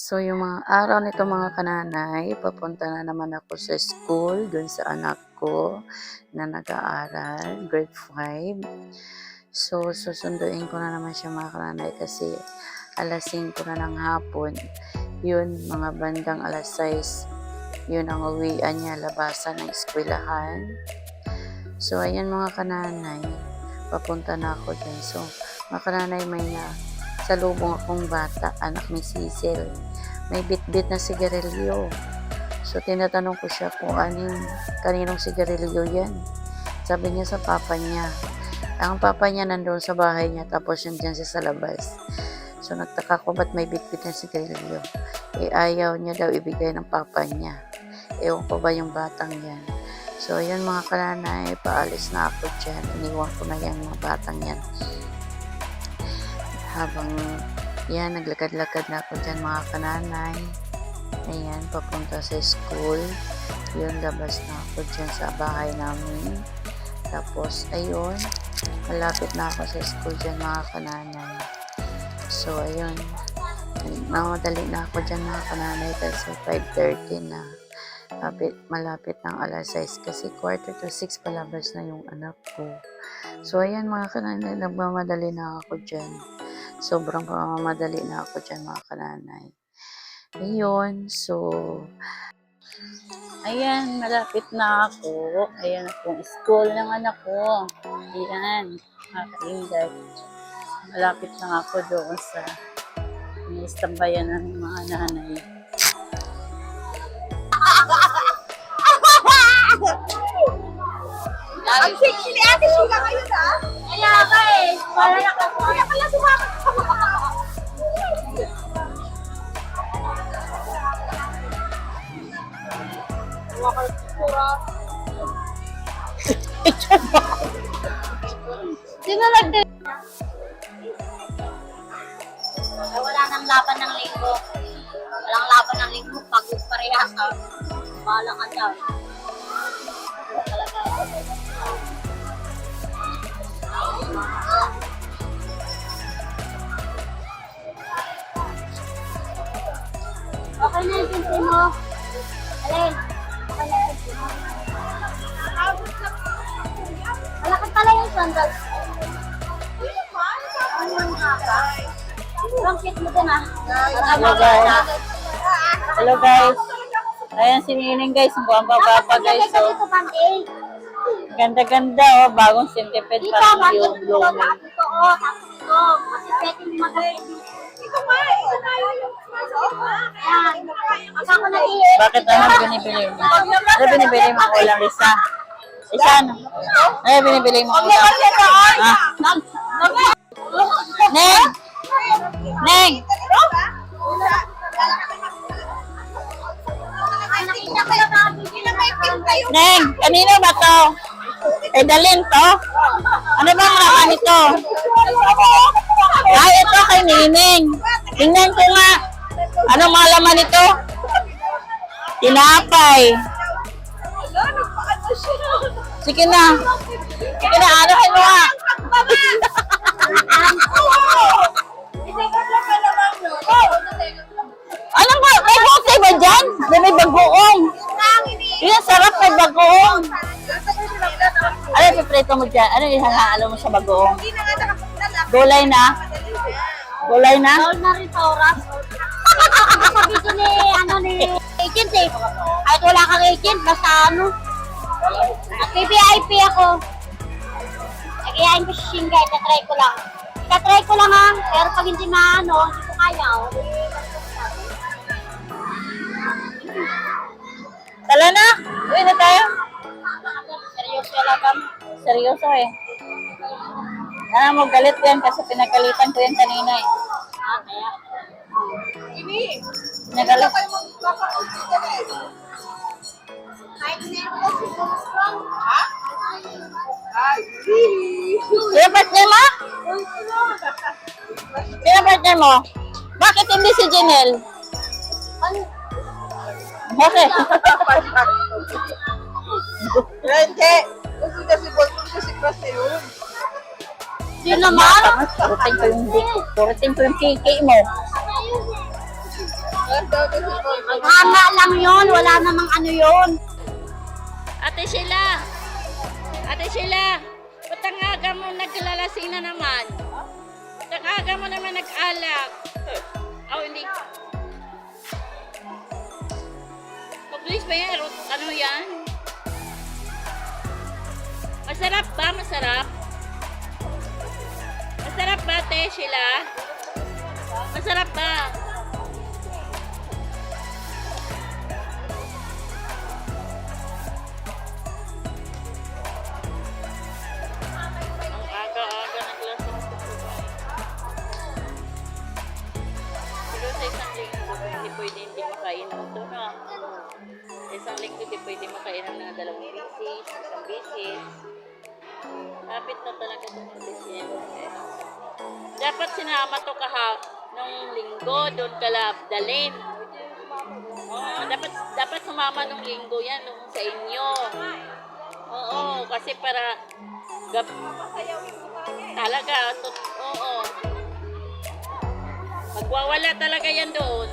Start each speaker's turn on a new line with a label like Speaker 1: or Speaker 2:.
Speaker 1: So, yung mga araw nito mga kananay, papunta na naman ako sa school, dun sa anak ko na nag-aaral, grade 5. So, susunduin ko na naman siya mga kananay kasi alas 5 na ng hapon. Yun, mga bandang alas 6, yun ang uwian niya, labasan ng eskwelahan. So, ayan mga kananay, papunta na ako dyan. So, mga kananay, may salubong akong bata, anak ni Cecil. May bit-bit na sigarilyo. So, tinatanong ko siya kung kaninong sigarilyo yan. Sabi niya sa papa niya. Ang papa niya nandun sa bahay niya, tapos yun dyan siya sa labas. So, nagtaka ko ba't may bit-bit na sigarilyo. Ayaw niya daw ibigay ng papa niya. Ewan ko ba yung batang yan. So, yun mga kananay, paalis na ako dyan. Iniwan ko na yan mga batang yan. Habang yan, naglakad-lakad na ako dyan mga kananay. Ayan, papunta sa school. Yun, labas na ako dyan sa bahay namin. Tapos, ayun, malapit na ako sa school dyan mga kananay. So, ayun, namadali na ako dyan mga kananay kasi 5:30 na. Malapit ng alas 6 kasi 5:45 palabas na yung anak ko. So, ayan mga kananay, nagmamadali na ako dyan. Sobrang pamamadali na ako dyan mga kananay. Ayun, so, ayan, malapit na ako. Ayan akong school ng anak ko. Ayan, mga kaingay. Malapit na ako doon sa istambayan ng mga nanay.
Speaker 2: Ang sexy ni Ate Sheila ngayon, ha?
Speaker 3: Kaya ba eh, para nakasuha.
Speaker 2: Kaya pala sumakat.
Speaker 3: Sinunod din. Wala nang laban ng linggo. Walang laban ng linggo. Pagod parehas ka. Bahala ka dyan. Talaga. Okay na yung pinti mo. Alin? Okay na yung pinti mo. Malakit pala yung sandals. Ano yung hapa? Ang cute mo din ah.
Speaker 1: Hello guys. Hello guys. Ayan si Nining guys. Ang buwang-baba guys. So, ganda-ganda oh. Bagong centipede pa yung blooming.
Speaker 3: Kasi pwede mo mag-edit.
Speaker 2: Ito nga, ito na yung
Speaker 3: Yan. Ako na iye.
Speaker 1: Bakit ano binibili mo? Ano binibili mo ulang isa? Isa ano? Ano binibili mo ulang? Ah. Neng! Neng! Neng! Kanino ba to? Eh, dalhin to? Ano ba ang laman nito? Ay, ito kay Nining. Tingnan ko nga. Anong mga laman nito? Tinapay. Sige na. Sige na, anuhin mo nga. Anong ba? May bote ba dyan? May bagoong. Yan, sarap may bagoong. Ano, piprito
Speaker 3: mo dyan? Ano ihahalo mo sa bagoong?
Speaker 2: Hindi na nga nakapunta lang.
Speaker 3: Gulay na? Gulay na?
Speaker 2: Bawal na rin sa oras.
Speaker 3: Sabi ko ni, ni agent eh. Kahit wala kang agent, basta ano. At PPIP ako. Nagayain ko si Shinga, itatry ko lang. Itatry ko lang ha, pero pag hindi maano, hindi ko kaya.
Speaker 1: Tala na! Uwi na tayo.
Speaker 3: Seryoso lang kami.
Speaker 1: Seryoso eh. Mo galit yan kasi pinagalitan ko yan kanina eh.
Speaker 3: Kaya.
Speaker 2: Ini.
Speaker 1: Nagalit.
Speaker 2: Kayo magpapakita dyan eh. Kahit meron ko si Bongkrong. Ha? Ay,
Speaker 1: Sino partner mo? Sino partner mo? Bakit hindi si Janelle? Bakit?
Speaker 2: Hindi. Gusto niya si Bongkrong kasi kasi yun.
Speaker 3: Yun naman.
Speaker 1: Turutin ko yung kiki mo.
Speaker 3: Hanga lang yun, wala namang ano yun.
Speaker 4: Ate Sheila! Ate Sheila! Ba't ang aga mo naglalasing na naman? Ba't ang aga mo naman nag-alak? Oh, hindi. Please ba yan? Ano yan? Masarap ba? Masarap? Masarap ba, Ate Sheila? Masarap ba? Ang aga-aga naglasing ko po ba eh. Pero sa isang linggo, hindi pwede hindi makainom ito na. Sa isang linggo, hindi pwede makainom ng 2 bisis, 1 bisis. Kapit na talaga ito ng Disyembre. Dapat sinama to nung linggo, doon ka dalhin. Oo, dapat sumama nung linggo yan, nung sa inyo. Oo, kasi para talaga, oo. Magwawala talaga yan doon.